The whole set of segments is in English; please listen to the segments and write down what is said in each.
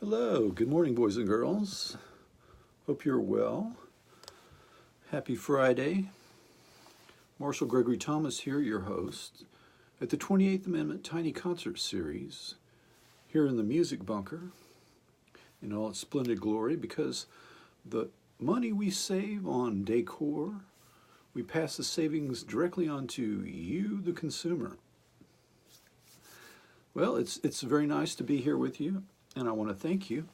Hello, good morning, boys and girls. Hope you're well. Happy Friday. Marshall Gregory Thomas here, your host, at the 28th Amendment Tiny Concert Series, here in the Music Bunker, in all its splendid glory, because the money we save on decor, we pass the savings directly on to you, the consumer. Well, it's very nice to be here with you, and I want to thank you.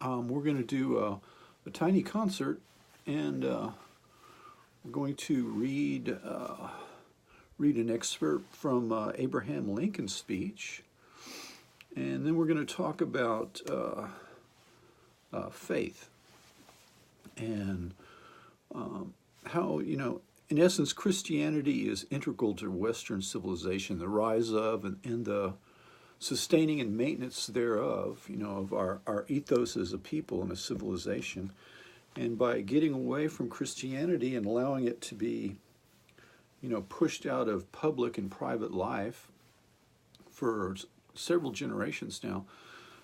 We're going to do a tiny concert, and we're going to read an excerpt from Abraham Lincoln's speech, and then we're going to talk about faith and how, in essence, Christianity is integral to Western civilization, the rise of and the sustaining and maintenance thereof, of our ethos as a people and a civilization. And by getting away from Christianity and allowing it to be, pushed out of public and private life for several generations now,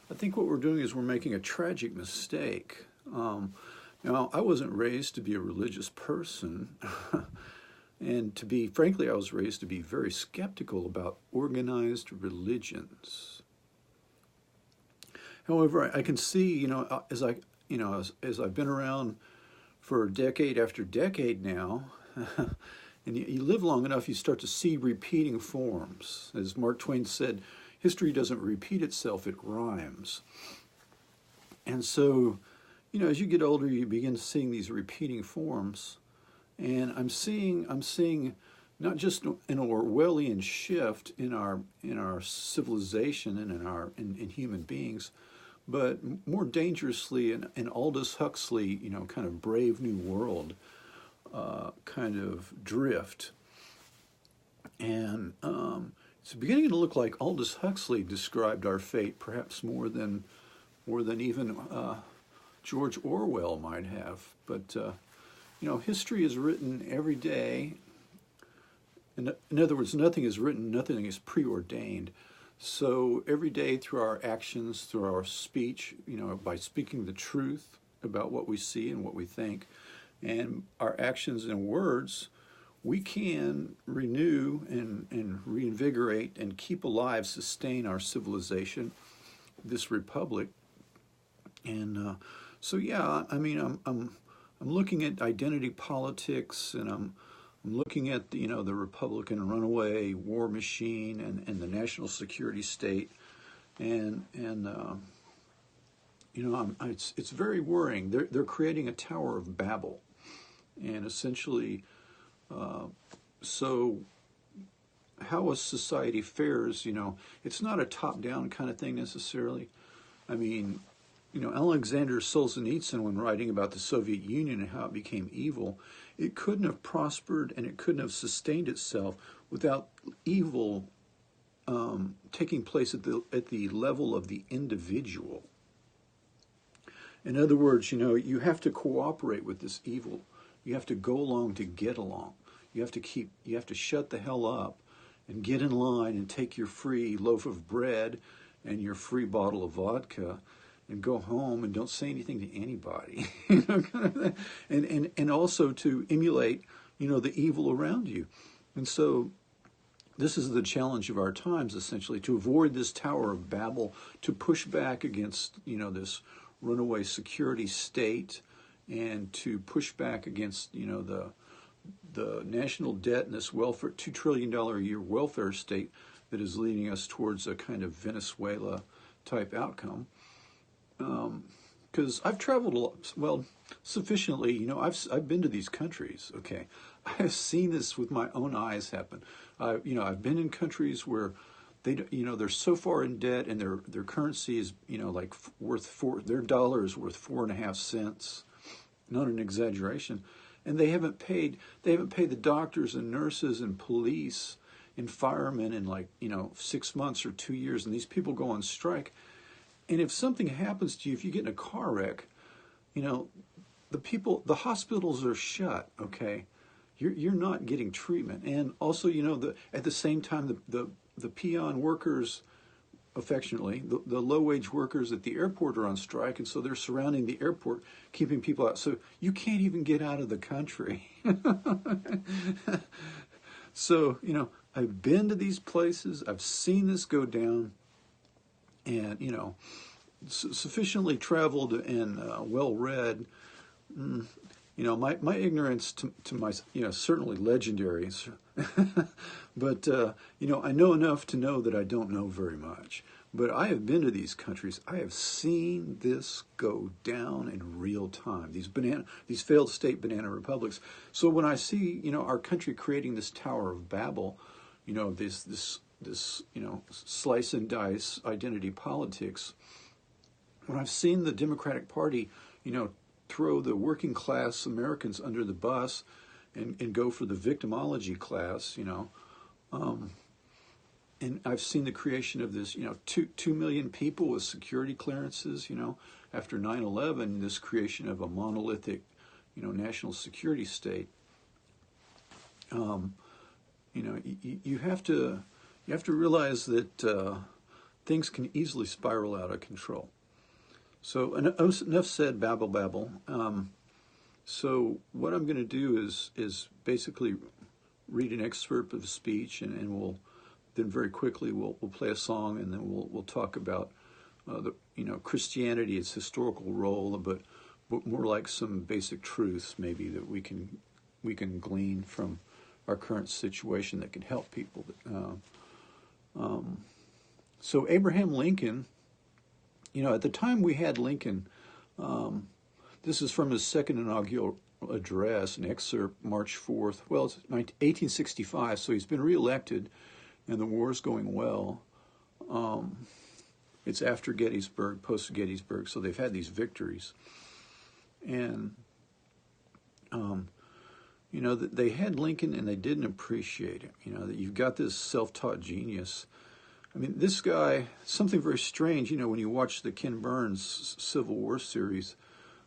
I think what we're doing is we're making a tragic mistake. Now, I wasn't raised to be a religious person, and frankly, I was raised to be very skeptical about organized religions. However, I can see, as I've been around for decade after decade now, and you live long enough, you start to see repeating forms. As Mark Twain said, history doesn't repeat itself, it rhymes. And so, as you get older, you begin seeing these repeating forms. And I'm seeing not just an Orwellian shift in our civilization and in human beings, but more dangerously an Aldous Huxley, kind of Brave New World kind of drift. And it's beginning to look like Aldous Huxley described our fate, perhaps more than even George Orwell might have. But history is written every day. In other words, nothing is written, nothing is preordained. So every day through our actions, through our speech, by speaking the truth about what we see and what we think, and our actions and words, we can renew and reinvigorate and keep alive, sustain our civilization, this republic. And I'm looking at identity politics, and I'm looking at the Republican runaway war machine and the national security state, and it's very worrying. They're creating a Tower of Babel, and essentially, so how a society fares, it's not a top-down kind of thing necessarily. I mean, Alexander Solzhenitsyn, when writing about the Soviet Union and how it became evil, it couldn't have prospered and it couldn't have sustained itself without evil taking place at the level of the individual. In other words, you have to cooperate with this evil. You have to go along to get along. You have to shut the hell up and get in line and take your free loaf of bread and your free bottle of vodka and go home and don't say anything to anybody, and also to emulate, the evil around you. And so this is the challenge of our times, essentially, to avoid this Tower of Babel, to push back against, this runaway security state, and to push back against, the national debt and this welfare, $2 trillion a year welfare state that is leading us towards a kind of Venezuela type outcome. Because I've traveled a lot, well, sufficiently, I've been to these countries, okay. I've seen this with my own eyes happen. I've been in countries where they're so far in debt and their currency is, their dollar is worth 4.5 cents, not an exaggeration. And they haven't paid the doctors and nurses and police and firemen in 6 months or 2 years, and these people go on strike. And if something happens to you, if you get in a car wreck, the hospitals are shut, okay? You're not getting treatment. And also, at the same time, the peon workers affectionately, the low-wage workers at the airport are on strike, and so they're surrounding the airport, keeping people out. So you can't even get out of the country. So, I've been to these places. I've seen this go down, and, sufficiently traveled and well-read. My ignorance to my, certainly legendary, but, I know enough to know that I don't know very much. But I have been to these countries. I have seen this go down in real time. These failed state banana republics. So when I see, our country creating this Tower of Babel, this slice and dice identity politics, when I've seen the Democratic Party, throw the working class Americans under the bus and go for the victimology class, and I've seen the creation of this, 2 million people with security clearances, after 9/11, this creation of a monolithic, national security state. You have to realize that things can easily spiral out of control. So enough said, babble, babble. So what I'm going to do is basically read an excerpt of a speech, and we'll then very quickly we'll play a song, and then we'll talk about Christianity, its historical role, but more like some basic truths maybe that we can glean from our current situation that can help people. So Abraham Lincoln, at the time we had Lincoln, this is from his second inaugural address, an excerpt, March 4th. Well, it's 1865, so he's been reelected, and the war's going well. It's after Gettysburg, post-Gettysburg, so they've had these victories. And, that they had Lincoln and they didn't appreciate him. That you've got this self-taught genius. I mean, this guy, something very strange, when you watch the Ken Burns Civil War series,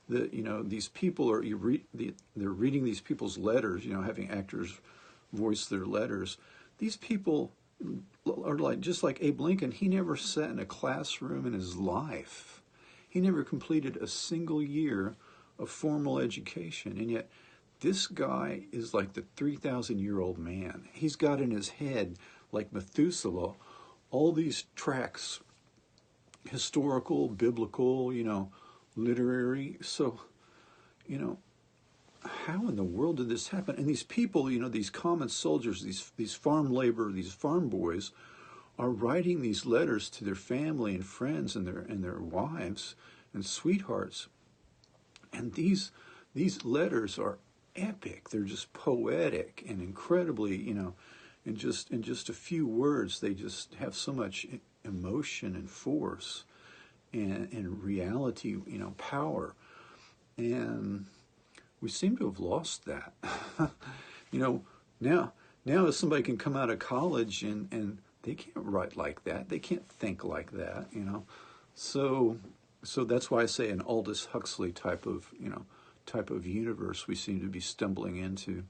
that, these people they're reading these people's letters, having actors voice their letters. These people are just like Abe Lincoln. He never sat in a classroom in his life. He never completed a single year of formal education. And yet this guy is like the 3,000-year-old man. He's got in his head, like Methuselah, all these tracks, historical, biblical, literary. So, how in the world did this happen? And these people, these common soldiers, these farm labor, these farm boys, are writing these letters to their family and friends and their wives and sweethearts. And these letters are epic. They're just poetic and incredibly, in just a few words, they just have so much emotion and force and reality, power. And we seem to have lost that. Now if somebody can come out of college and they can't write like that, they can't think like that, So that's why I say an Aldous Huxley type of universe we seem to be stumbling into.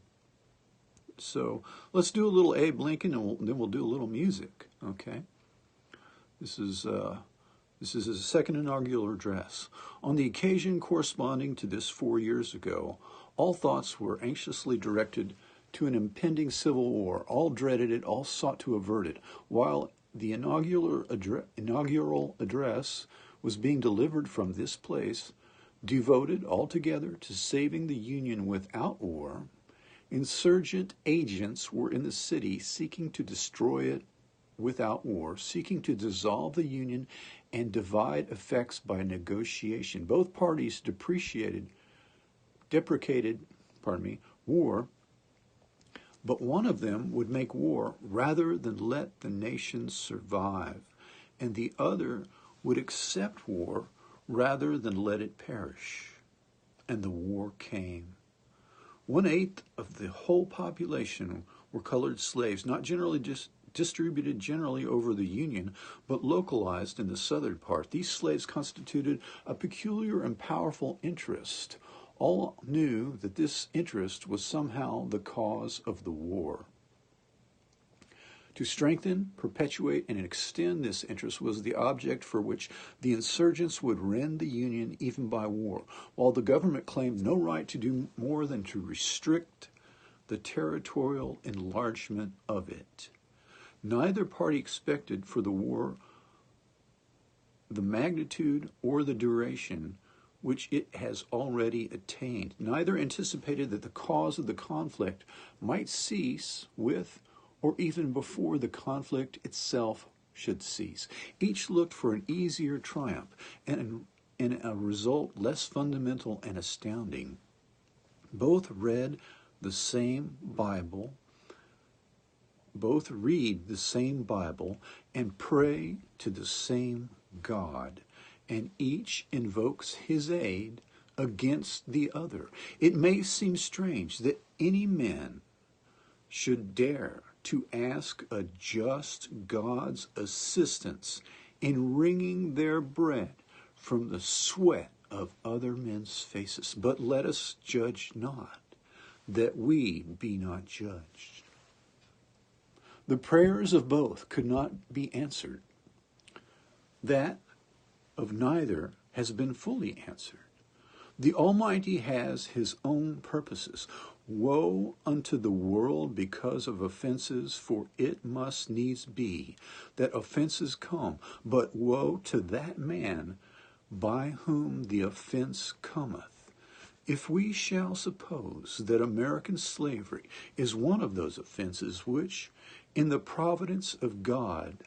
So let's do a little Abe Lincoln, and then we'll do a little music. Okay. This is his second inaugural address. On the occasion corresponding to this 4 years ago, all thoughts were anxiously directed to an impending civil war. All dreaded it, all sought to avert it. While the inaugural address was being delivered from this place, devoted altogether to saving the Union without war, insurgent agents were in the city seeking to destroy it without war, seeking to dissolve the Union and divide effects by negotiation. Both parties deprecated war, but one of them would make war rather than let the nation survive, and the other would accept war rather than let it perish. And the war came. 1/8 of the whole population were colored slaves, not generally just distributed generally over the Union, but localized in the southern part. These slaves constituted a peculiar and powerful interest. All knew that this interest was somehow the cause of the war. To strengthen, perpetuate, and extend this interest was the object for which the insurgents would rend the Union even by war, while the government claimed no right to do more than to restrict the territorial enlargement of it. Neither party expected for the war the magnitude or the duration which it has already attained. Neither anticipated that the cause of the conflict might cease with or even before the conflict itself should cease. Each looked for an easier triumph and a result less fundamental and astounding. Both read the same Bible, both read the same Bible and pray to the same God, and each invokes his aid against the other. It may seem strange that any man should dare to ask a just God's assistance in wringing their bread from the sweat of other men's faces. But let us judge not, that we be not judged. The prayers of both could not be answered. That of neither has been fully answered. The Almighty has his own purposes. Woe unto the world because of offenses, for it must needs be that offenses come. But woe to that man by whom the offense cometh. If we shall suppose that American slavery is one of those offenses which, in the providence of God,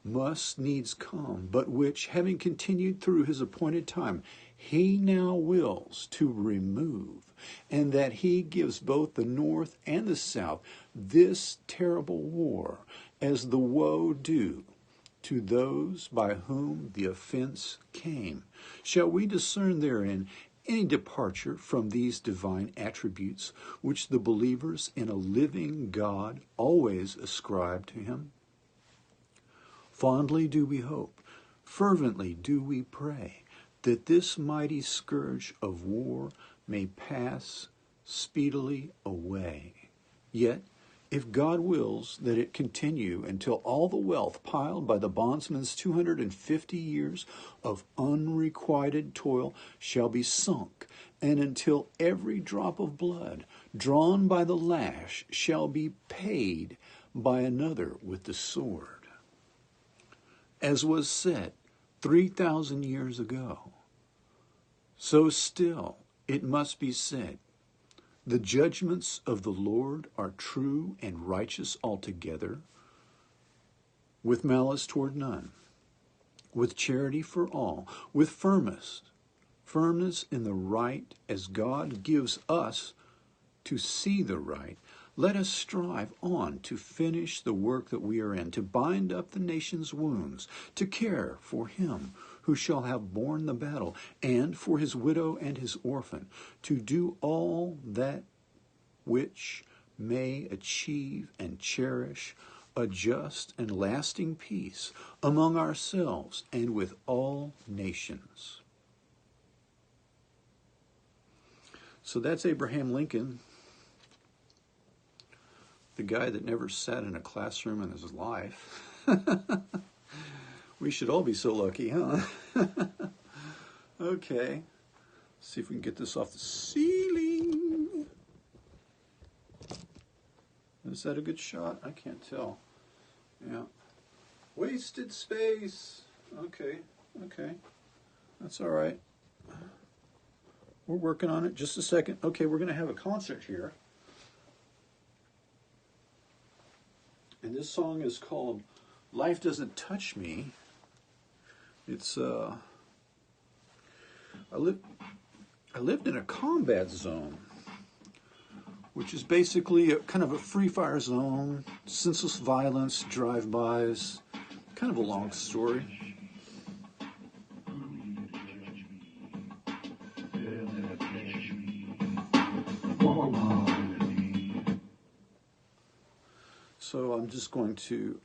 must needs come, but which, having continued through his appointed time, he now wills to remove, and that he gives both the North and the South this terrible war as the woe due to those by whom the offense came. Shall we discern therein any departure from these divine attributes which the believers in a living God always ascribe to him? Fondly do we hope, fervently do we pray, that this mighty scourge of war may pass speedily away. Yet, if God wills that it continue until all the wealth piled by the bondsman's 250 years of unrequited toil shall be sunk, and until every drop of blood drawn by the lash shall be paid by another with the sword. As was said 3,000 years ago, so still it must be said, the judgments of the Lord are true and righteous altogether, with malice toward none, with charity for all, with firmness in the right, as God gives us to see the right. Let us strive on to finish the work that we are in, to bind up the nation's wounds, to care for him who shall have borne the battle, and for his widow and his orphan, to do all that which may achieve and cherish a just and lasting peace among ourselves and with all nations. So that's Abraham Lincoln, the guy that never sat in a classroom in his life. We should all be so lucky, huh? Okay. See if we can get this off the ceiling. Is that a good shot? I can't tell. Yeah. Wasted space. Okay. That's all right. We're working on it. Just a second. Okay, we're going to have a concert here. And this song is called Life Doesn't Touch Me. It's, I lived in a combat zone, which is basically a kind of a free fire zone, senseless violence, drive-bys, kind of a long story. So I'm just going to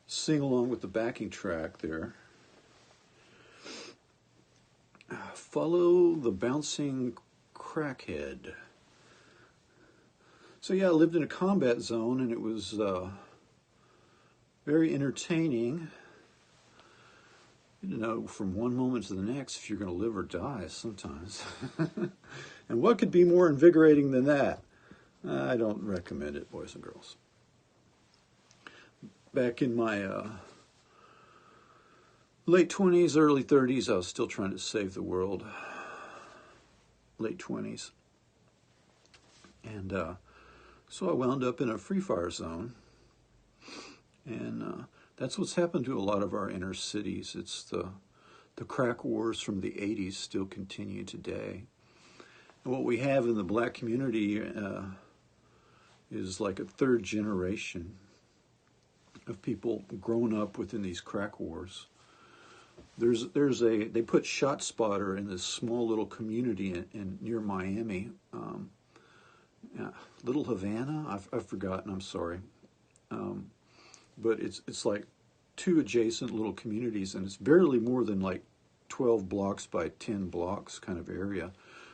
sing along with the backing track there. Follow the bouncing crackhead. So yeah, I lived in a combat zone, and it was very entertaining. You know, from one moment to the next, if you're going to live or die sometimes. And what could be more invigorating than that? I don't recommend it, boys and girls. Back in my late 20s, early 30s, I was still trying to save the world. Late 20s. And so I wound up in a free fire zone. And that's what's happened to a lot of our inner cities. It's the crack wars from the 80s still continue today. And what we have in the black community is like a third generation of people grown up within these crack wars. They put ShotSpotter in this small little community near Miami, Little Havana. I've forgotten. I'm sorry. But it's like two adjacent little communities, and it's barely more than like 12 blocks by 10 blocks kind of area.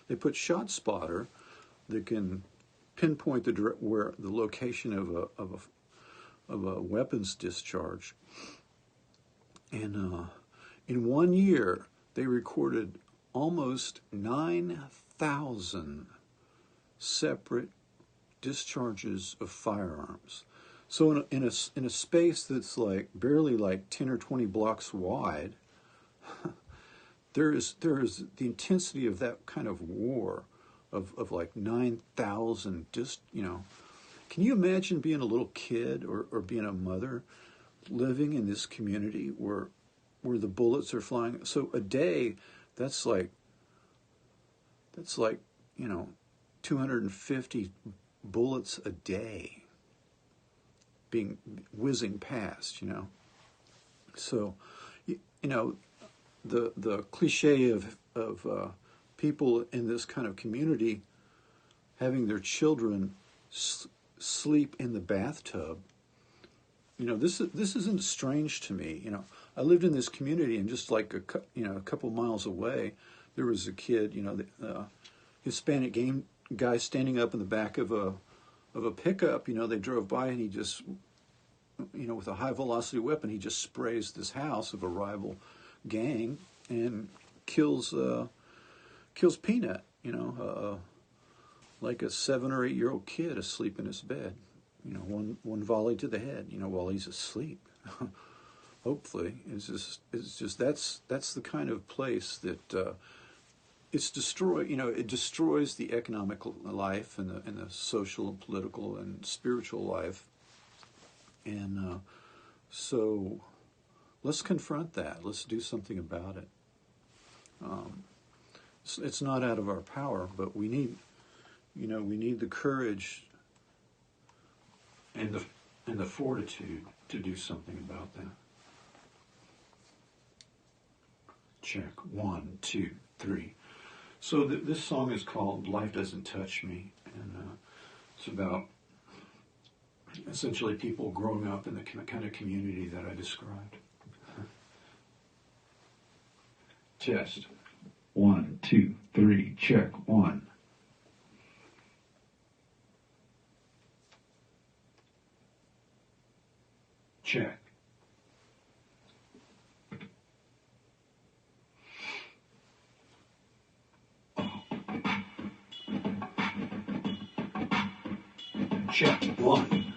They put ShotSpotter that can pinpoint where the location of a weapons discharge. And in 1 year, they recorded almost 9,000 separate discharges of firearms. So in a space that's like barely like 10 or 20 blocks wide, there is the intensity of that kind of war of like 9,000. Can you imagine being a little kid or being a mother living in this community where the bullets are flying? So a day, that's like 250 bullets a day being whizzing past, So, the cliche of people in this kind of community having their children sleep in the bathtub, this isn't strange to me. I lived in this community, and just like a couple miles away, there was a kid, the Hispanic guy standing up in the back of a pickup. They drove by, and he just, with a high velocity weapon, he just sprays this house of a rival gang and kills Peanut, like a 7 or 8 year old kid asleep in his bed. One volley to the head, while he's asleep. Hopefully, it's just that's the kind of place that it's destroyed. It destroys the economic life and the social and political and spiritual life. And so let's confront that. Let's do something about it. It's not out of our power, but we need the courage and the fortitude to do something about that. Check 1, 2, 3. So this song is called "Life Doesn't Touch Me," and it's about essentially people growing up in the kind of community that I described. Test 1, 2, 3. Check 1. Check. Check 1.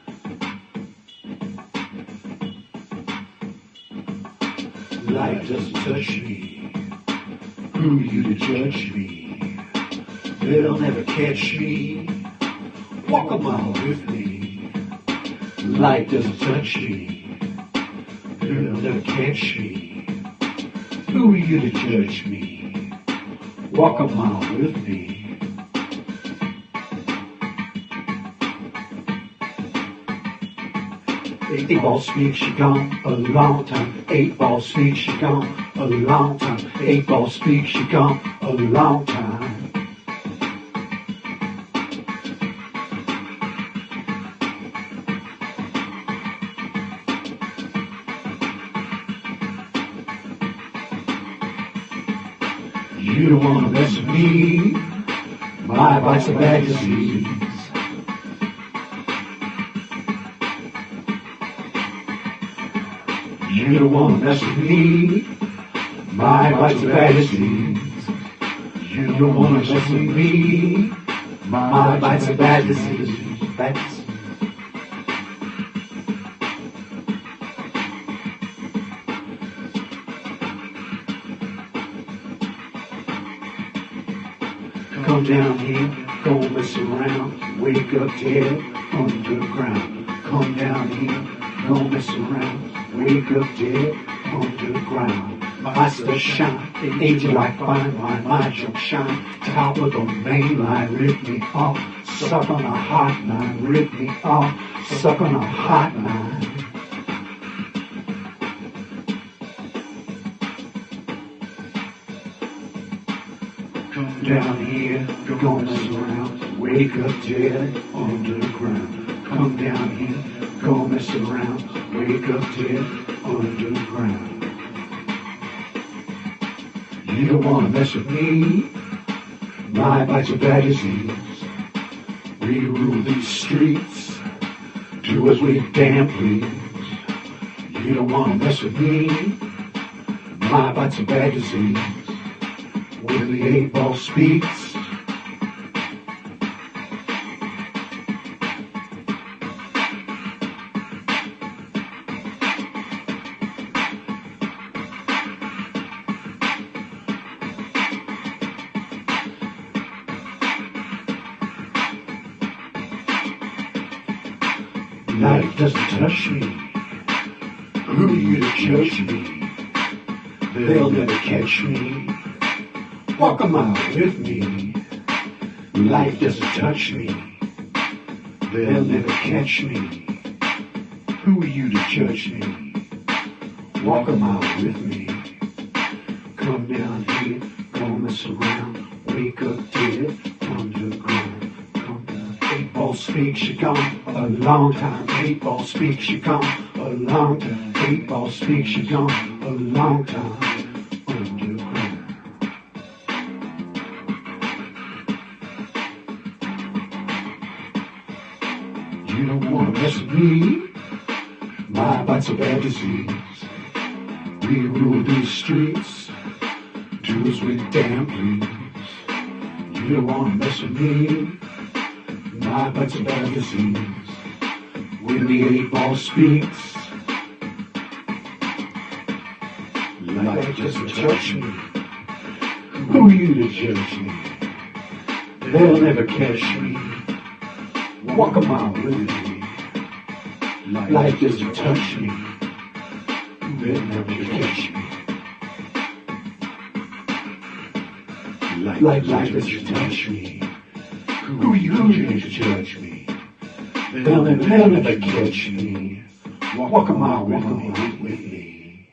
Life doesn't touch me. Who are you to judge me? They'll never catch me. Walk a mile with me. Life doesn't touch me. They'll never catch me. Who are you to judge me? Walk a mile with me. 8 ball speaks, she gone a long time. 8 ball speaks, she gone a long time. 8 ball speaks, she gone a long time. You don't wanna mess with me. My advice a bad disease. You don't wanna mess with me. My bite's a bad disease. You don't wanna mess with me. My bite's a bad disease. Bad disease. Come down here, go mess around, wake up dead underground. Come down here, go mess around, wake up dead underground. My eyes still shine, they age like fine wine, my jump shine. Top of the main line, rip me off, suck on a hot line, rip me off, suck on a hot line. Come down here, go mess around, wake up dead underground. Come down here, go mess around, wake up dead underground. You don't wanna mess with me, my bite's a bad disease. We rule these streets, do as we damn please. You don't wanna mess with me, my bite's a bad disease. When the 8-ball speaks, life doesn't touch me. Who are you to judge me? They'll never catch me. Walk a mile with me. Life doesn't touch me. They'll never catch me. Who are you to judge me? Walk a mile with me. Come down here, go mess around. Wake up dead underground. Come down. 8-ball speaks, you're gone a long time. 8-ball speaks, you're gone a long time. 8-ball speaks, you're gone a long time. You don't wanna mess with me. My bite's a bad disease. We rule these streets, do as we damn please. You don't wanna mess with me. My bite's a bad disease. When the 8-ball speaks, life doesn't touch me. Who are you to judge me? They'll never catch me. Walk a mile with me. Life doesn't touch me. They'll never catch me. Life doesn't touch me. Who are you to judge me? They'll never catch me. Walk a mile with me.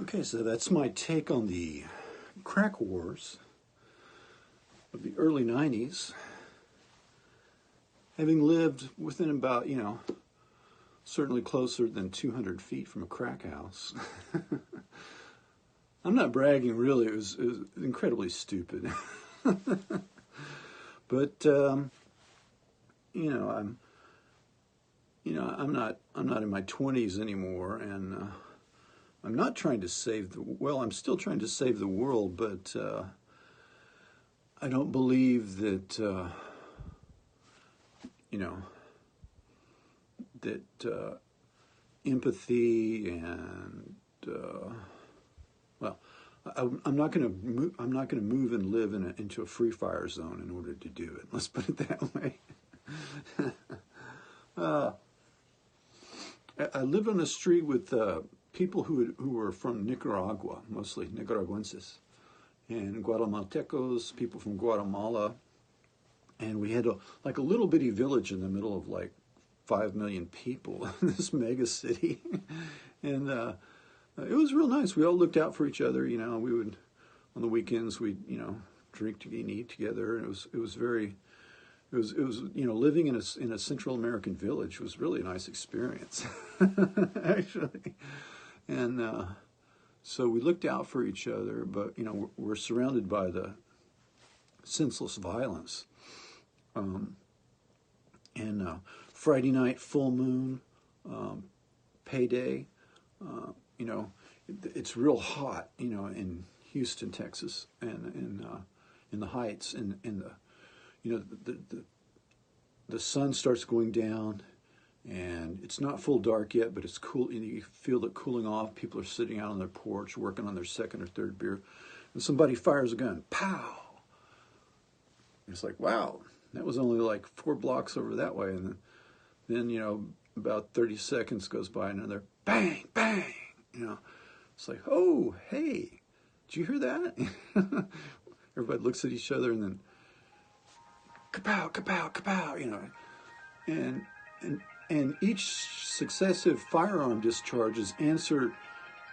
Okay, so that's my take on the crack wars of the early 90s. Having lived within about, certainly closer than 200 feet from a crack house. I'm not bragging, really. It was incredibly stupid. But, I'm not in my 20s anymore, and I'm not trying to save I'm still trying to save the world, but I don't believe that, that empathy and, I'm not going to move and live into a free fire zone in order to do it. Let's put it that way. I lived on the street with people who were from Nicaragua, mostly Nicaraguenses, and Guatemaltecos, people from Guatemala, and we had a little bitty village in the middle of 5 million people in this mega city, and it was real nice. We all looked out for each other. We would, on the weekends, we'd drink and eat together, and it was living in a Central American village was really a nice experience, actually. And So we looked out for each other, but we're surrounded by the senseless violence. And Friday night, full moon, payday. It's real hot, in Houston, Texas, and in the Heights, and the sun starts going down, and it's not full dark yet, but it's cool. You feel it cooling off. People are sitting out on their porch working on their second or third beer, and somebody fires a gun. Pow! It's like, wow, that was only like 4 blocks over that way, and then about 30 seconds goes by, and another bang, bang. It's like, oh, hey, did you hear that? Everybody looks at each other, and then kapow, kapow, kapow. And each successive firearm discharge is answered,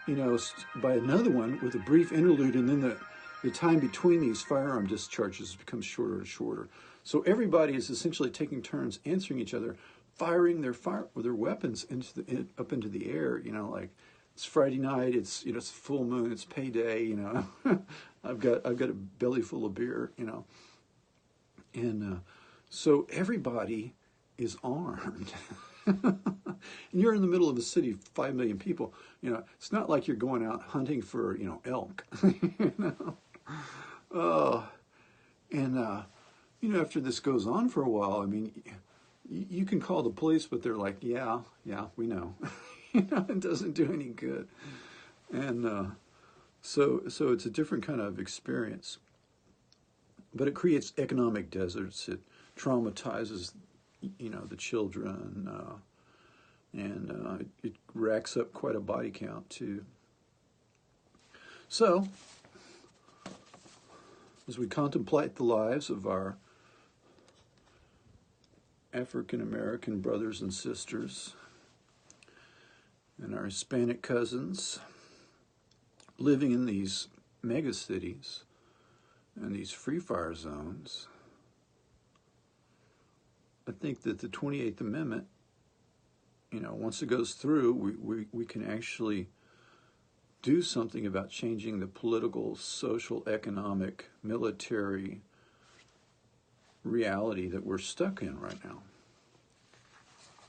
by another one with a brief interlude, and then the time between these firearm discharges becomes shorter and shorter. So everybody is essentially taking turns answering each other, firing their weapons up into the air. Like it's Friday night, it's it's full moon, it's payday. I've got a belly full of beer. And so everybody is armed. And you're in the middle of a city of 5 million people. It's not like you're going out hunting for elk. After this goes on for a while, I mean, you can call the police, but they're like, yeah, we know. It doesn't do any good. And so it's a different kind of experience. But it creates economic deserts. It traumatizes, the children, and it racks up quite a body count too. So, as we contemplate the lives of our African American brothers and sisters and our Hispanic cousins living in these mega cities and these free fire zones, I think that the 28th Amendment, once it goes through, we can actually do something about changing the political, social, economic, military reality that we're stuck in right now.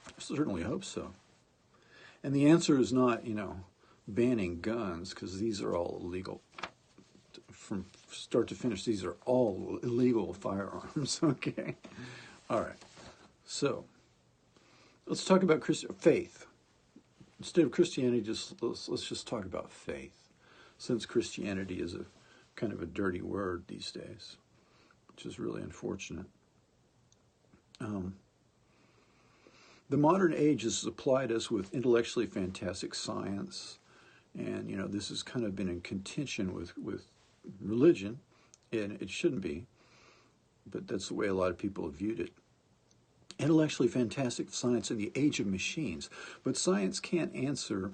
I certainly hope so. And the answer is not, banning guns, because these are all illegal. From start to finish, these are all illegal firearms, okay? All right. So, let's talk about faith. Instead of Christianity, let's just talk about faith, since Christianity is a kind of a dirty word these days, which is really unfortunate. The modern age has supplied us with intellectually fantastic science, and this has kind of been in contention with religion, and it shouldn't be, but that's the way a lot of people have viewed it. Intellectually fantastic science in the age of machines, but science can't answer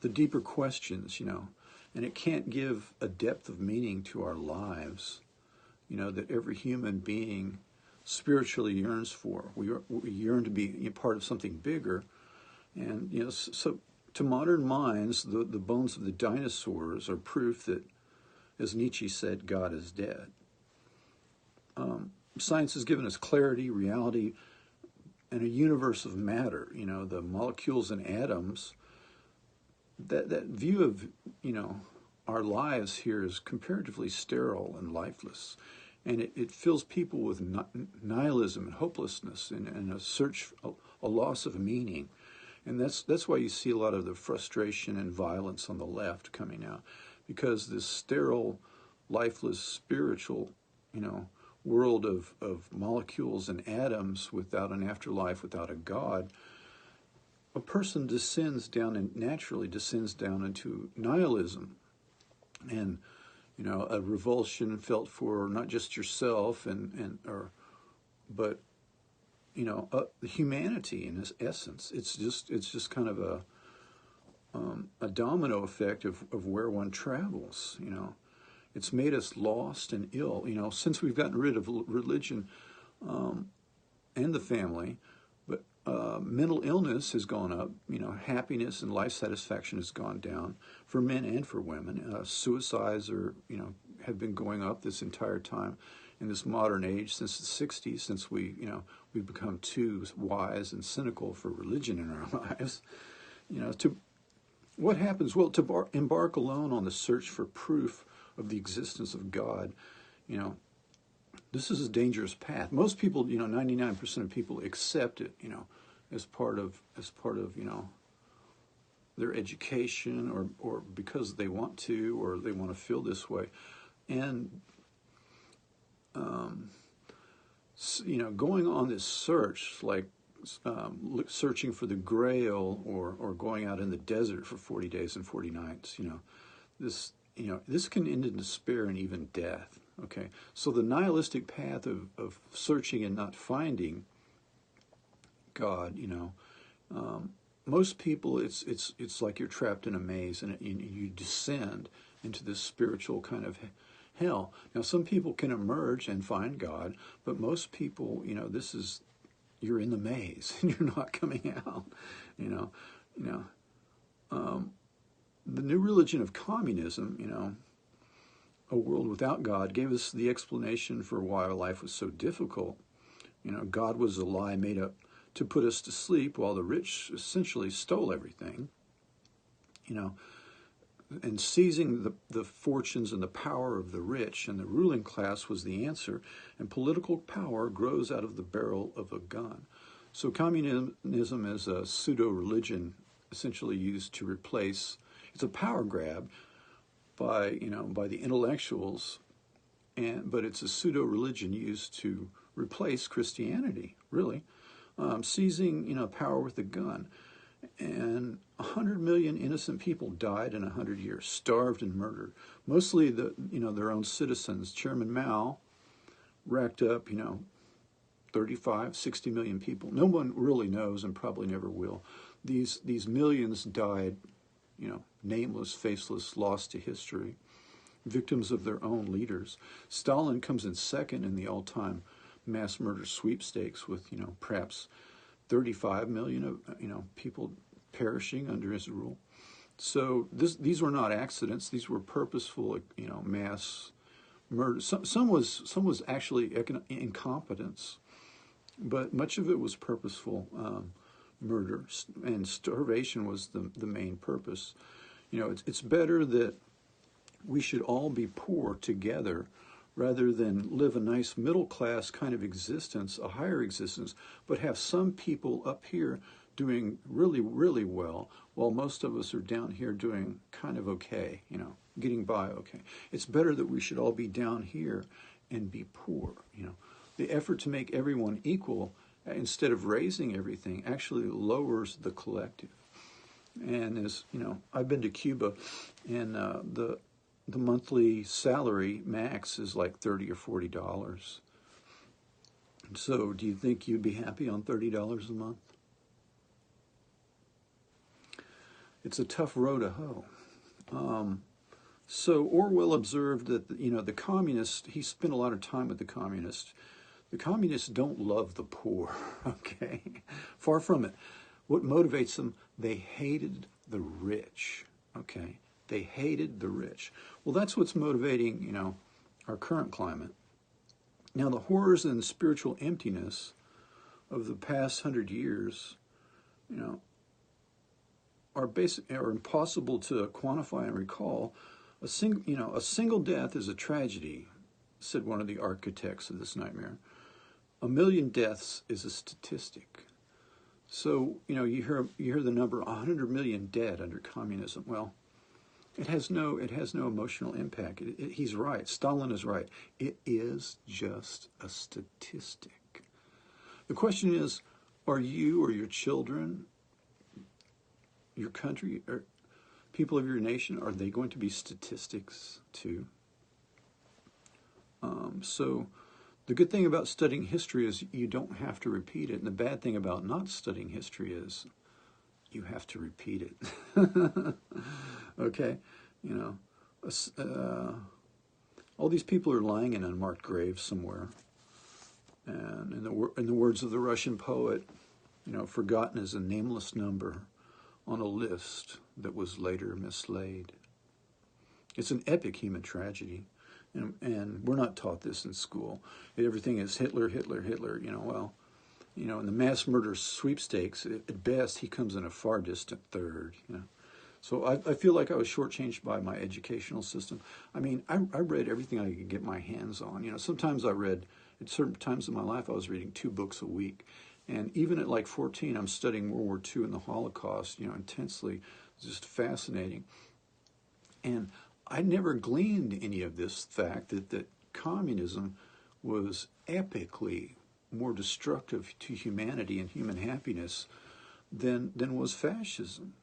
the deeper questions, and it can't give a depth of meaning to our lives, that every human being spiritually yearns for. We yearn to be part of something bigger, and so to modern minds, the bones of the dinosaurs are proof that, as Nietzsche said, God is dead. Science has given us clarity, reality, and a universe of matter. The molecules and atoms. That view of our lives here is comparatively sterile and lifeless, and it fills people with nihilism and hopelessness and a search, a loss of meaning, and that's why you see a lot of the frustration and violence on the left coming out, because this sterile, lifeless, spiritual, world of molecules and atoms without an afterlife, without a God, a person naturally descends down into nihilism and a revulsion felt for not just yourself but humanity in its essence. It's just kind of a domino effect of where one travels. It's made us lost and ill. Since we've gotten rid of religion and the family, but mental illness has gone up. Happiness and life satisfaction has gone down for men and for women. Suicides have been going up this entire time in this modern age since the 60s, since we've become too wise and cynical for religion in our lives. What happens? Well, to embark alone on the search for proof of the existence of God, this is a dangerous path. Most people, 99% of people accept it, as part of their education or because they want to or they want to feel this way. And, going on this search, like searching for the Grail or going out in the desert for 40 days and 40 nights, this can end in despair and even death. Okay, so the nihilistic path of searching and not finding God, most people, it's like you're trapped in a maze and you descend into this spiritual kind of hell. Now, some people can emerge and find God, but most people, you're in the maze and you're not coming out. The new religion of communism, a world without God, gave us the explanation for why our life was so difficult. God was a lie made up to put us to sleep while the rich essentially stole everything. And seizing the fortunes and the power of the rich and the ruling class was the answer, and political power grows out of the barrel of a gun. So communism is a pseudo-religion essentially used to replace, it's a power grab by the intellectuals, but it's a pseudo-religion used to replace Christianity, really, seizing power with a gun. And 100 million innocent people died in 100 years, starved and murdered. Mostly their own citizens. Chairman Mao racked up 35, 60 million people. No one really knows and probably never will. These millions died, nameless, faceless, lost to history, victims of their own leaders. Stalin comes in second in the all-time mass murder sweepstakes with, perhaps 35 million of people perishing under his rule. So these were not accidents. These were purposeful, mass murder. Some was actually incompetence, but much of it was purposeful murder, and starvation was the main purpose. It's better that we should all be poor together rather than live a nice middle-class kind of existence, a higher existence, but have some people up here doing really, really well, while most of us are down here doing kind of okay, getting by okay. It's better that we should all be down here and be poor, The effort to make everyone equal, instead of raising everything, actually lowers the collective. And as, I've been to Cuba, and the monthly salary max is like $30 or $40. So do you think you'd be happy on $30 a month? It's a tough row to hoe. So Orwell observed that, the communists, he spent a lot of time with the communists. The communists don't love the poor, okay? Far from it. What motivates them? They hated the rich, okay? They hated the rich. Well, that's what's motivating, our current climate. Now, the horrors and spiritual emptiness of the past 100 years, are impossible to quantify and recall. A single death is a tragedy, said one of the architects of this nightmare. 1 million deaths is a statistic. So, you hear the number 100 million dead under communism. Well, it has no emotional impact. He's right. Stalin is right. It is just a statistic. The question is, are you or your children, your country, or people of your nation, are they going to be statistics too? So the good thing about studying history is you don't have to repeat it. And the bad thing about not studying history is you have to repeat it. Okay? All these people are lying in unmarked graves somewhere. And in the words of the Russian poet, forgotten as a nameless number on a list that was later mislaid. It's an epic human tragedy, and we're not taught this in school. Everything is Hitler, Hitler, Hitler. In the mass murder sweepstakes, at best, he comes in a far distant third. So I feel like I was shortchanged by my educational system. I mean, I read everything I could get my hands on. Sometimes I read, at certain times in my life, I was reading 2 books a week. And even at like 14, I'm studying World War II and the Holocaust, intensely. It's just fascinating. And I never gleaned any of this fact that communism was epically more destructive to humanity and human happiness than was fascism.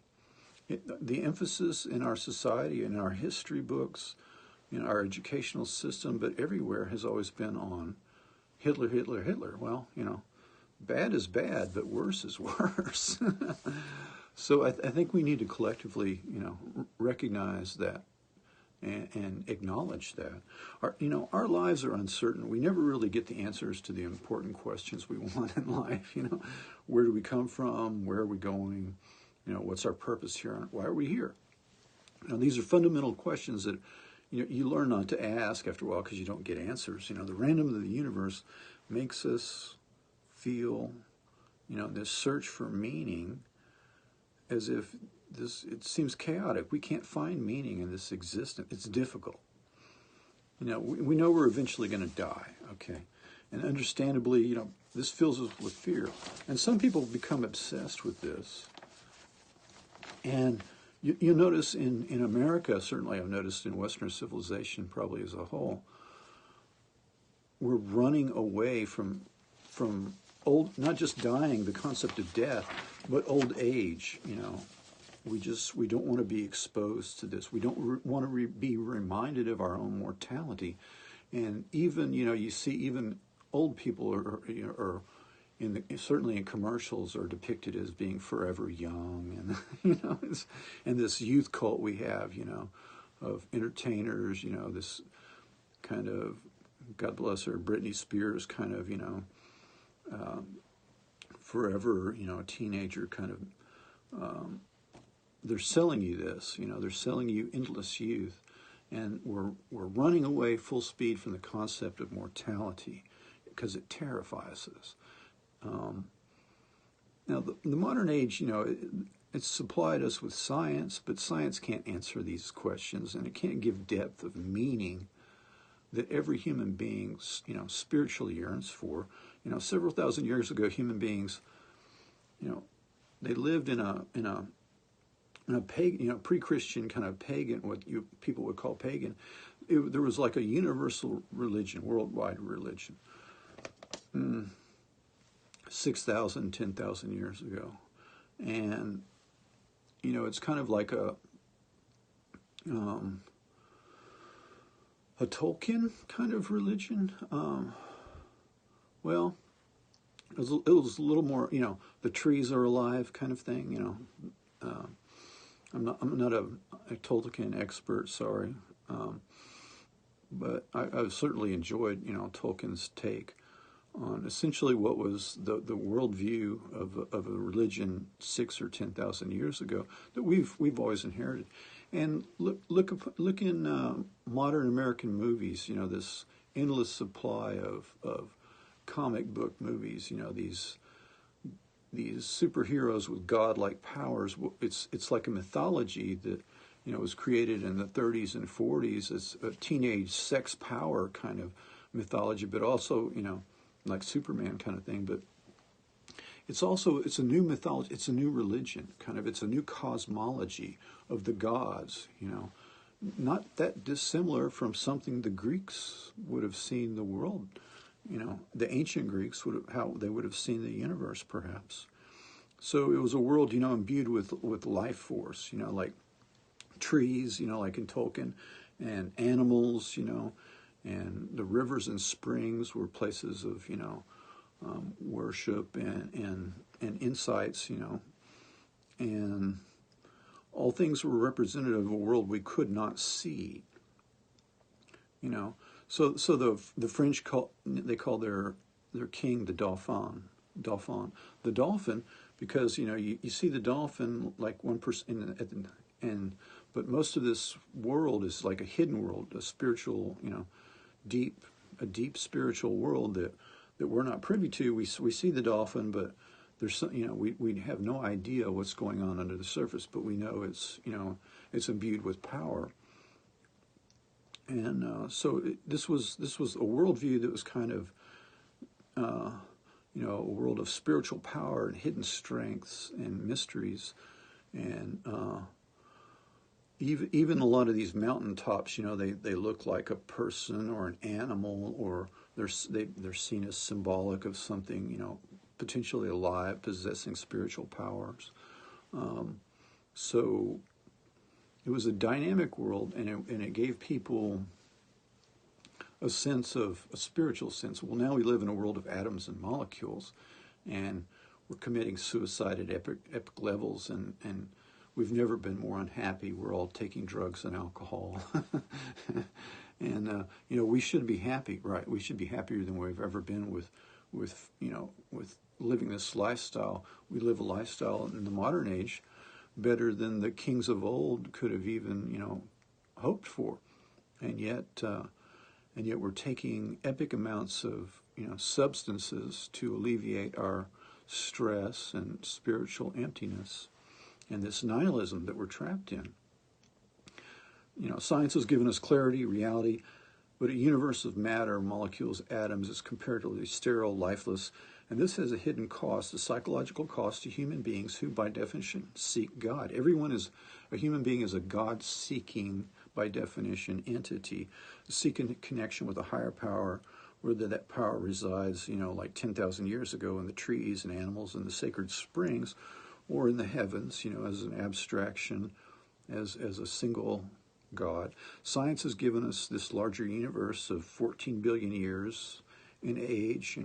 The emphasis in our society, in our history books, in our educational system, but everywhere has always been on Hitler, Hitler, Hitler. Well, bad is bad, but worse is worse. So I think we need to collectively, recognize that and acknowledge that. Our lives are uncertain. We never really get the answers to the important questions we want in life. Where do we come from? Where are we going? What's our purpose here? Why are we here? These are fundamental questions that you learn not to ask after a while because you don't get answers. The randomness of the universe makes us feel, this search for meaning as if it seems chaotic. We can't find meaning in this existence. It's difficult. We know we're eventually going to die, okay? And understandably, this fills us with fear. And some people become obsessed with this. And you notice in America, certainly I've noticed in Western civilization probably as a whole, we're running away from old, not just dying, the concept of death, but old age. We don't want to be exposed to this. We don't want to be reminded of our own mortality. And even, you see even old people are certainly in commercials are depicted as being forever young. And, and this youth cult we have, of entertainers, this kind of, God bless her, Britney Spears kind of, forever, teenager kind of, they're selling you this, they're selling you endless youth, and we're running away full speed from the concept of mortality because it terrifies us. Now, the modern age, it's supplied us with science, but science can't answer these questions, and it can't give depth of meaning that every human being, spiritually yearns for. Several thousand years ago, human beings, they lived in a pagan, pre-Christian kind of pagan, what people would call pagan. There was like a universal religion, worldwide religion, 6,000, 10,000 years ago. And, it's kind of like a Tolkien kind of religion. Well, it was a little more, the trees are alive kind of thing, I'm not a Tolkien expert, sorry, but I've certainly enjoyed, Tolkien's take on essentially what was the worldview of a religion 6,000 or 10,000 years ago that we've always inherited. And look in modern American movies, this endless supply of comic book movies, these superheroes with godlike powers. It's like a mythology that was created in the 30s and 40s as a teenage sex power kind of mythology, but also like Superman kind of thing. But it's a new mythology. It's a new religion, kind of. It's a new cosmology of the gods. Not that dissimilar from something the Greeks would have seen the world. The ancient Greeks how they would have seen the universe, perhaps. So it was a world, imbued with life force, like trees, like in Tolkien, and animals, and the rivers and springs were places of, worship and insights, and all things were representative of a world we could not see, So the French call their king the Dauphin, Dolphin. The dolphin, because you see the dolphin like 1%, but most of this world is like a hidden world, a spiritual, deep, a deep spiritual world that we're not privy to. We see the dolphin, but there's some, we have no idea what's going on under the surface, but we know it's imbued with power. And this was a worldview that was kind of a world of spiritual power and hidden strengths and mysteries, and even a lot of these mountaintops, they look like a person or an animal, or they're seen as symbolic of something, potentially alive, possessing spiritual powers. So it was a dynamic world, and it gave people a spiritual sense. Well, now we live in a world of atoms and molecules, and we're committing suicide at epic levels, and we've never been more unhappy. We're all taking drugs and alcohol. And, we should be happy, right? We should be happier than we've ever been with living this lifestyle. We live a lifestyle in the modern age better than the kings of old could have even, hoped for. And yet we're taking epic amounts of, substances to alleviate our stress and spiritual emptiness and this nihilism that we're trapped in. Science has given us clarity, reality, but a universe of matter, molecules, atoms is comparatively sterile, lifeless, and this has a hidden cost, a psychological cost to human beings who, by definition, seek God. A human being is a God-seeking, by definition, entity, seeking connection with a higher power, whether that power resides, like 10,000 years ago in the trees and animals and the sacred springs, or in the heavens, as an abstraction, as a single God. Science has given us this larger universe of 14 billion years in age,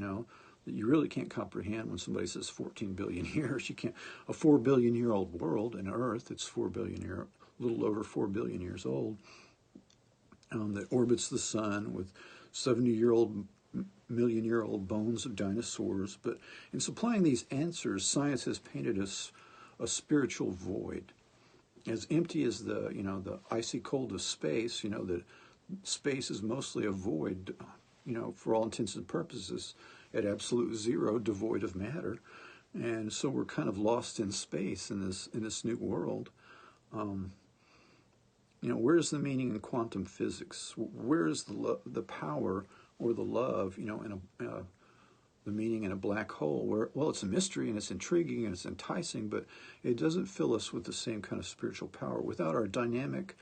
that you really can't comprehend when somebody says 14 billion years. You can't. A 4 billion year old world, an Earth, it's a little over 4 billion years old, that orbits the sun with 70-million-year-old bones of dinosaurs. But in supplying these answers, science has painted us a spiritual void. As empty as the icy cold of space, that space is mostly a void, for all intents and purposes, at absolute zero, devoid of matter. And so we're kind of lost in space in this new world. Where's the meaning in quantum physics? Where is the power or the love, in the meaning in a black hole? Well, it's a mystery and it's intriguing and it's enticing, but it doesn't fill us with the same kind of spiritual power. Without our dynamic,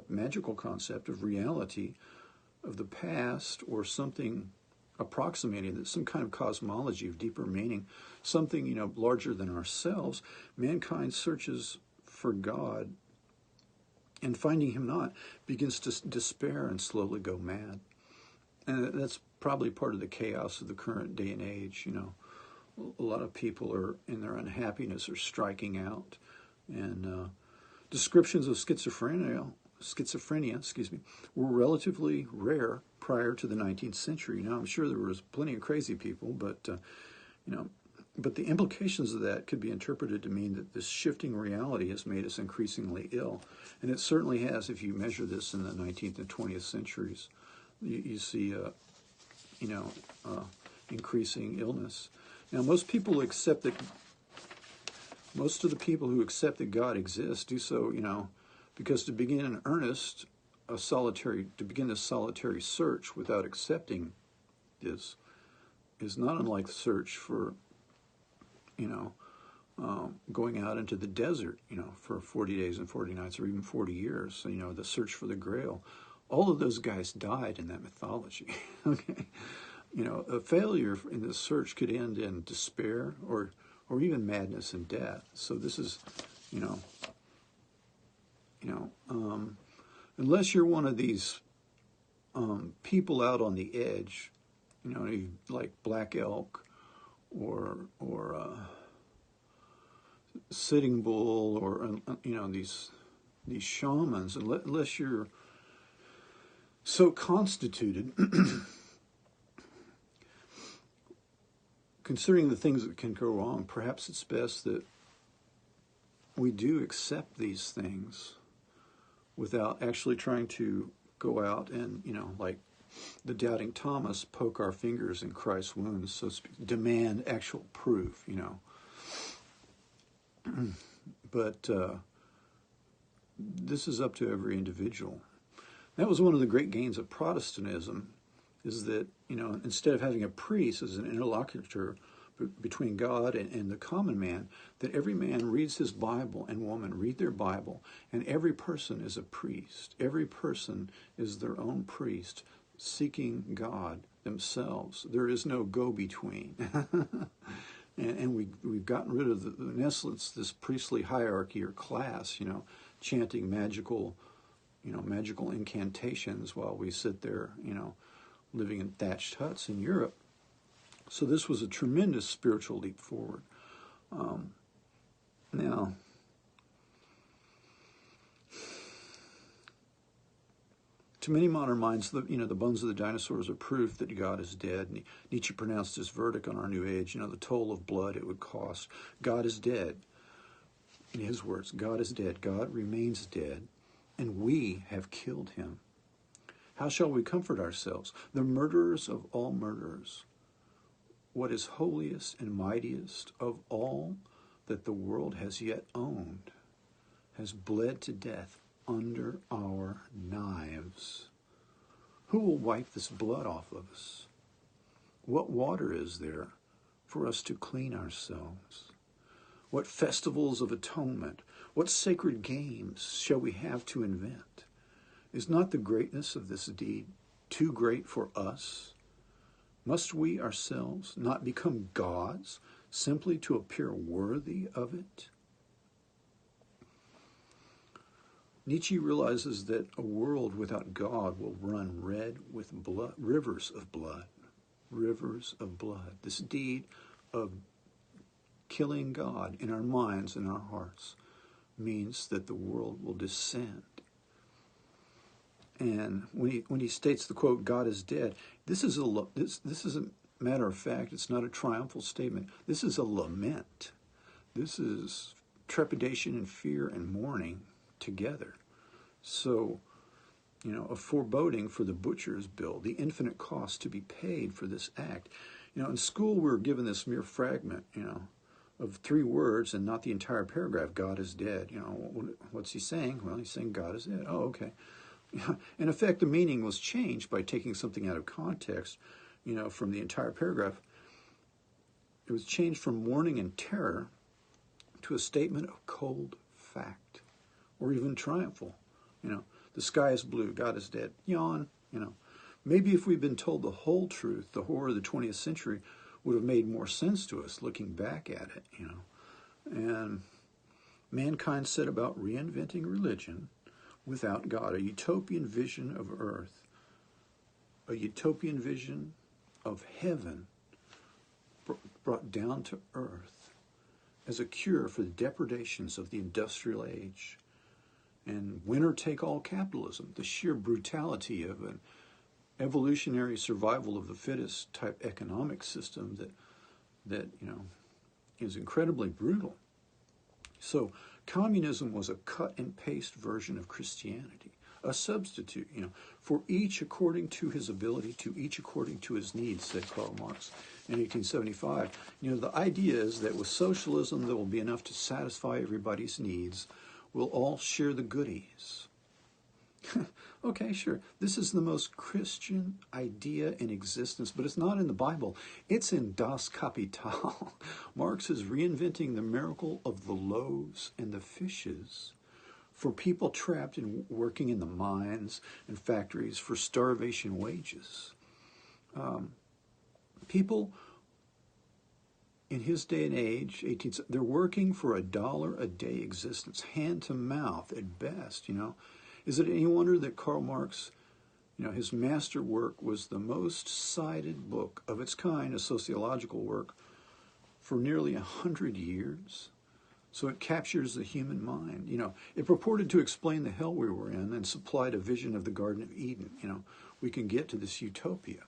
magical concept of reality, of the past, or something approximating that, some kind of cosmology of deeper meaning, something, larger than ourselves, mankind searches for God, and finding him not, begins to despair and slowly go mad. And that's probably part of the chaos of the current day and age. A lot of people are, in their unhappiness, are striking out. And descriptions of schizophrenia, were relatively rare prior to the 19th century. Now, I'm sure there was plenty of crazy people, but the implications of that could be interpreted to mean that this shifting reality has made us increasingly ill. And it certainly has. If you measure this in the 19th and 20th centuries, you see, increasing illness. Now, most of the people who accept that God exists do so, because to begin in earnest, to begin a solitary search without accepting this is not unlike the search for, going out into the desert, for 40 days and 40 nights, or even 40 years, the search for the Grail. All of those guys died in that mythology. Okay, a failure in this search could end in despair or even madness and death. So this is, unless you're one of these people out on the edge, like Black Elk or Sitting Bull, or these shamans, unless you're so constituted considering the things that can go wrong, perhaps it's best that we do accept these things without actually trying to go out and, like the doubting Thomas, poke our fingers in Christ's wounds, so to speak, demand actual proof, But this is up to every individual. That was one of the great gains of Protestantism, is that, instead of having a priest as an interlocutor between God and the common man, that every man reads his Bible and woman read their Bible, and every person is a priest. Every person is their own priest, seeking God themselves. There is no go-between. and we've gotten rid of, in essence, this priestly hierarchy or class, chanting magical incantations while we sit there, living in thatched huts in Europe. So this was a tremendous spiritual leap forward. Now, to many modern minds, the bones of the dinosaurs are proof that God is dead. And Nietzsche pronounced his verdict on our new age, the toll of blood it would cost. God is dead. In his words, God is dead. God remains dead, and we have killed him. How shall we comfort ourselves? The murderers of all murderers. What is holiest and mightiest of all that the world has yet owned has bled to death under our knives. Who will wipe this blood off of us? What water is there for us to clean ourselves? What festivals of atonement, what sacred games shall we have to invent? Is not the greatness of this deed too great for us? Must we ourselves not become gods simply to appear worthy of it? Nietzsche realizes that a world without God will run red with blood, rivers of blood, rivers of blood. This deed of killing God in our minds and our hearts means that the world will descend. And when he states the quote, God is dead, this is a matter of fact, it's not a triumphal statement. This is a lament. This is trepidation and fear and mourning together. So, a foreboding for the butcher's bill, the infinite cost to be paid for this act. In school we were given this mere fragment, of 3 words and not the entire paragraph. God is dead. What's he saying? Well, he's saying God is dead. Oh, okay. In effect, the meaning was changed by taking something out of context, from the entire paragraph. It was changed from warning and terror to a statement of cold fact, or even triumphal. The sky is blue, God is dead. Yawn. Maybe if we'd been told the whole truth, the horror of the 20th century would have made more sense to us looking back at it, And mankind set about reinventing religion without God, a utopian vision of earth, a utopian vision of heaven brought down to earth as a cure for the depredations of the industrial age and winner-take-all capitalism, the sheer brutality of an evolutionary survival of the fittest type economic system that is incredibly brutal. So communism was a cut-and-paste version of Christianity, a substitute, for each according to his ability, to each according to his needs, said Karl Marx in 1875. The idea is that with socialism there will be enough to satisfy everybody's needs. We'll all share the goodies. Okay, sure. This is the most Christian idea in existence, but it's not in the Bible. It's in Das Kapital. Marx is reinventing the miracle of the loaves and the fishes for people trapped in working in the mines and factories for starvation wages. People in his day and age, they're working for $1 a day existence, hand to mouth at best, Is it any wonder that Karl Marx, his masterwork was the most cited book of its kind, a sociological work, for nearly 100 years? So it captures the human mind. It purported to explain the hell we were in and supplied a vision of the Garden of Eden. We can get to this utopia.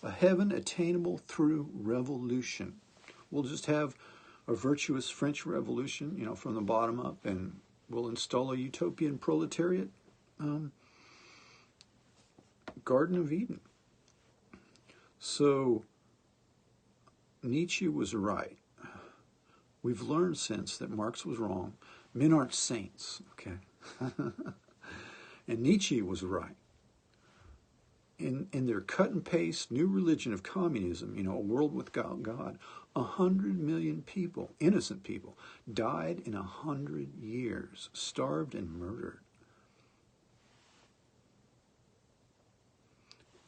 A heaven attainable through revolution. We'll just have a virtuous French Revolution, from the bottom up, and we'll install a utopian proletariat Garden of Eden. So Nietzsche was right. We've learned since that Marx was wrong. Men aren't saints, okay? And Nietzsche was right. In their cut and paste new religion of communism, a world without God, 100 million people, innocent people, died in 100 years, starved and murdered.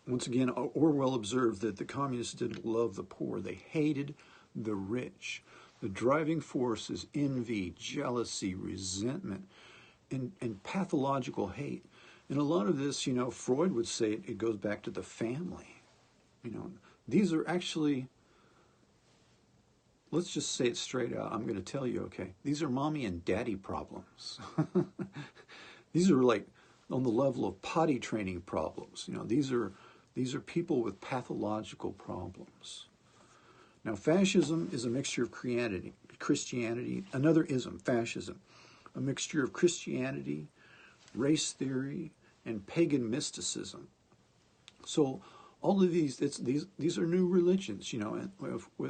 Once again, Orwell observed that the communists didn't love the poor. They hated the rich. The driving force is envy, jealousy, resentment, and pathological hate. And a lot of this, Freud would say it goes back to the family. These are actually, let's just say it straight out. I'm going to tell you, okay, these are mommy and daddy problems. These are like on the level of potty training problems. These are people with pathological problems. Now, fascism is a mixture of Christianity, another ism, fascism, a mixture of Christianity, race theory, and pagan mysticism. So all of these are new religions, and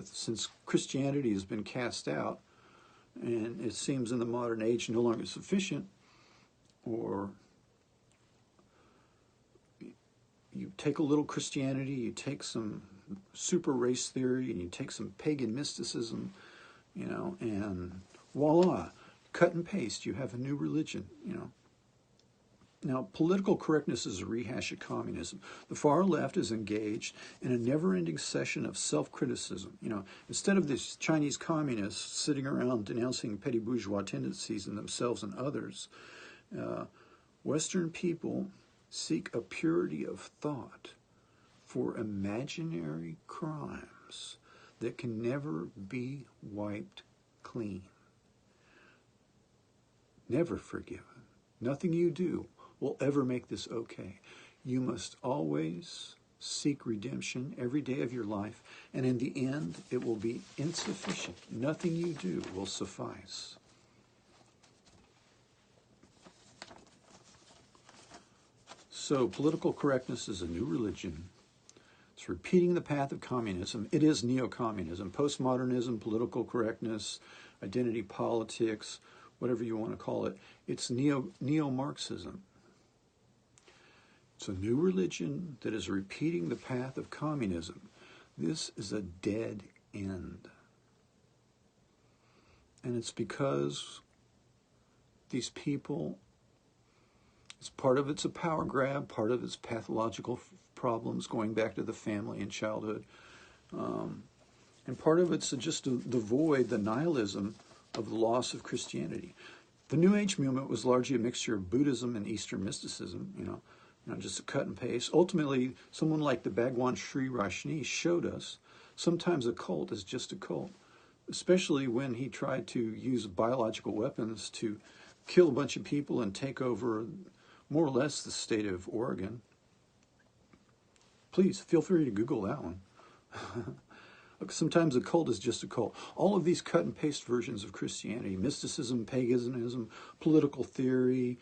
since Christianity has been cast out, and it seems in the modern age no longer sufficient, or you take a little Christianity, you take some super race theory, and you take some pagan mysticism, and voila, cut and paste, you have a new religion, Now, political correctness is a rehash of communism. The far left is engaged in a never-ending session of self-criticism. Instead of these Chinese communists sitting around denouncing petty bourgeois tendencies in themselves and others, Western people seek a purity of thought for imaginary crimes that can never be wiped clean. Never forgiven. Nothing you do will ever make this okay. You must always seek redemption every day of your life, and in the end, it will be insufficient. Nothing you do will suffice. So, political correctness is a new religion. It's repeating the path of communism. It is neo-communism, postmodernism, political correctness, identity politics, whatever you want to call it. It's neo-Marxism. It's a new religion that is repeating the path of communism. This is a dead end. And it's because these people, part of it's a power grab, part of it's pathological problems going back to the family and childhood. And part of it's just the void, the nihilism of the loss of Christianity. The New Age movement was largely a mixture of Buddhism and Eastern mysticism, just a cut and paste. Ultimately, someone like the Bhagwan Sri Rajneesh showed us sometimes a cult is just a cult, especially when he tried to use biological weapons to kill a bunch of people and take over more or less the state of Oregon. Please, feel free to Google that one. Sometimes a cult is just a cult. All of these cut and paste versions of Christianity, mysticism, paganism, political theory,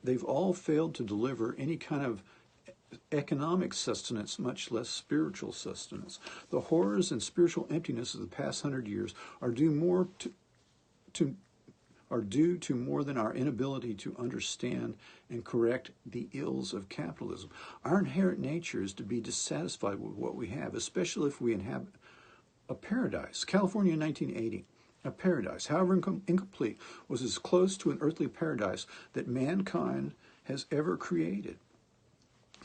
they've all failed to deliver any kind of economic sustenance, much less spiritual sustenance. The horrors and spiritual emptiness of the past 100 years are due to more than our inability to understand and correct the ills of capitalism. Our inherent nature is to be dissatisfied with what we have, especially if we inhabit a paradise. California in 1980, a paradise, however incomplete, was as close to an earthly paradise that mankind has ever created.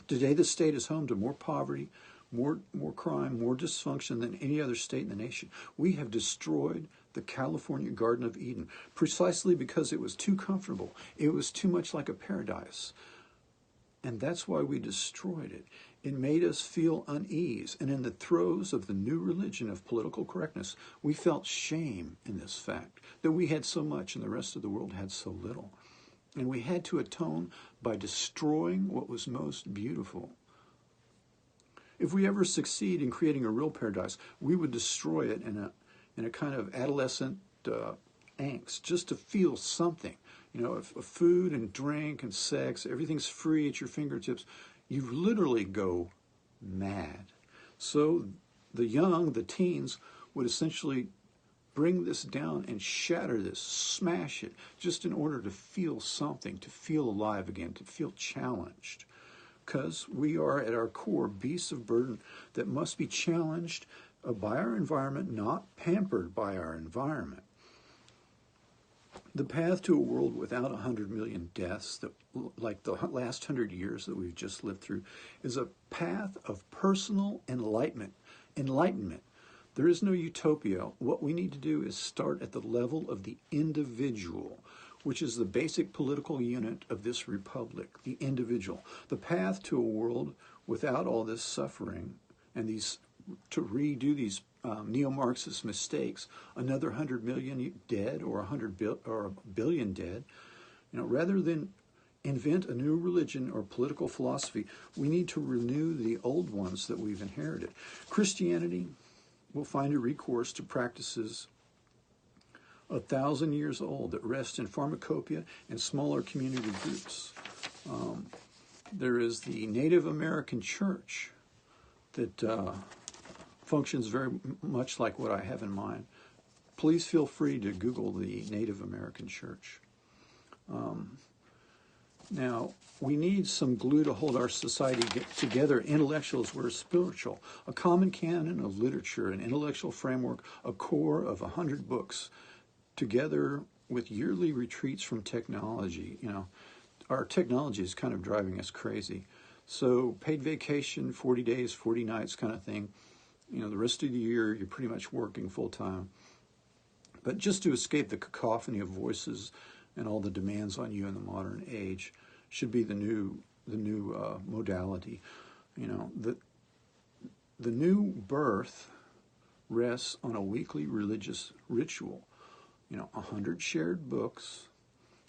Today, the state is home to more poverty, more crime, more dysfunction than any other state in the nation. We have destroyed the California Garden of Eden precisely because it was too comfortable. It was too much like a paradise. And that's why we destroyed it. It made us feel unease. And in the throes of the new religion of political correctness, we felt shame in this fact that we had so much and the rest of the world had so little. And we had to atone by destroying what was most beautiful. If we ever succeed in creating a real paradise, we would destroy it in a kind of adolescent angst, just to feel something. You know, if food and drink and sex, everything's free at your fingertips, you literally go mad. So the young, the teens, would essentially bring this down and shatter this, smash it, just in order to feel something, to feel alive again, to feel challenged. Because we are at our core beasts of burden that must be challenged by our environment, not pampered by our environment. The path to a world without 100 million deaths, like the last 100 years that we've just lived through, is a path of personal enlightenment. There is no utopia. What we need to do is start at the level of the individual, which is the basic political unit of this republic, the individual. The path to a world without all this suffering and to redo these neo-Marxist mistakes, another 100 million dead or a billion dead, rather than invent a new religion or political philosophy, we need to renew the old ones that we've inherited. Christianity will find a recourse to practices 1,000 years old that rest in pharmacopoeia and smaller community groups. There is the Native American Church that functions very much like what I have in mind. Please feel free to Google the Native American Church. Now, we need some glue to hold our society together. Intellectuals, we're spiritual. A common canon of literature, an intellectual framework, a core of 100 books, together with yearly retreats from technology. Our technology is kind of driving us crazy. So paid vacation, 40 days, 40 nights kind of thing. The rest of the year, you're pretty much working full time. But just to escape the cacophony of voices and all the demands on you in the modern age should be the new modality. The new birth rests on a weekly religious ritual. 100 shared books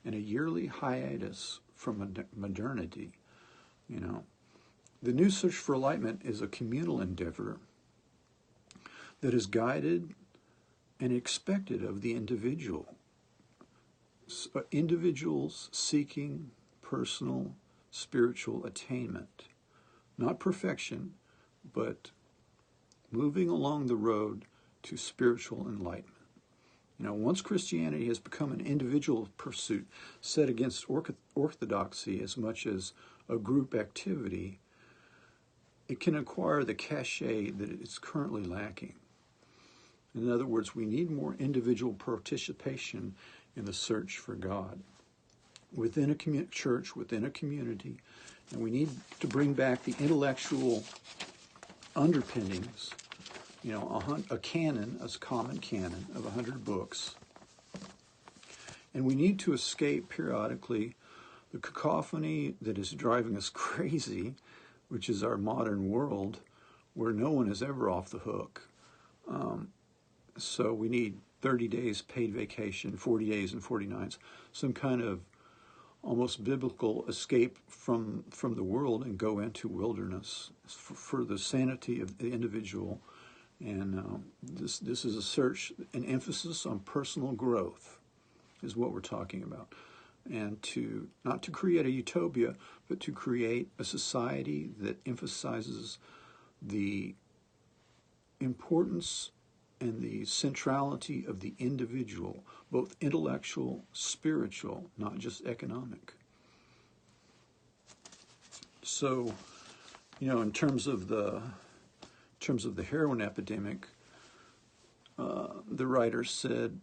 and a yearly hiatus from modernity. The new search for enlightenment is a communal endeavor that is guided and expected of the individual. Individuals seeking personal spiritual attainment, not perfection, but moving along the road to spiritual enlightenment. Once Christianity has become an individual pursuit set against orthodoxy as much as a group activity, it can acquire the cachet that it's currently lacking. In other words, we need more individual participation in the search for God within a church, within a community, and we need to bring back the intellectual underpinnings, a canon, a common canon of 100 books. And we need to escape periodically the cacophony that is driving us crazy, which is our modern world, where no one is ever off the hook. So we need 30 days paid vacation, 40 days and 40 nights, some kind of almost biblical escape from the world and go into wilderness for the sanity of the individual. And this is a search, an emphasis on personal growth is what we're talking about. And not to create a utopia, but to create a society that emphasizes the importance and the centrality of the individual, both intellectual, spiritual, not just economic. So, in terms of the heroin epidemic, the writer said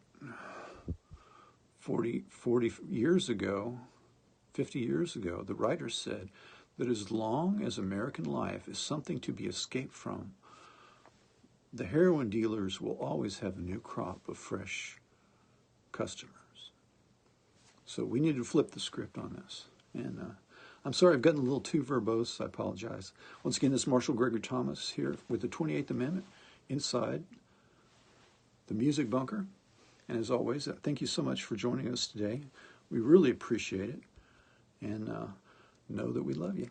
40 years ago, 50 years ago, the writer said that as long as American life is something to be escaped from, the heroin dealers will always have a new crop of fresh customers. So we need to flip the script on this. And I'm sorry I've gotten a little too verbose. I apologize. Once again, this is Marshall Gregory Thomas here with the 28th Amendment inside the Music Bunker. And as always, thank you so much for joining us today. We really appreciate it. And know that we love you.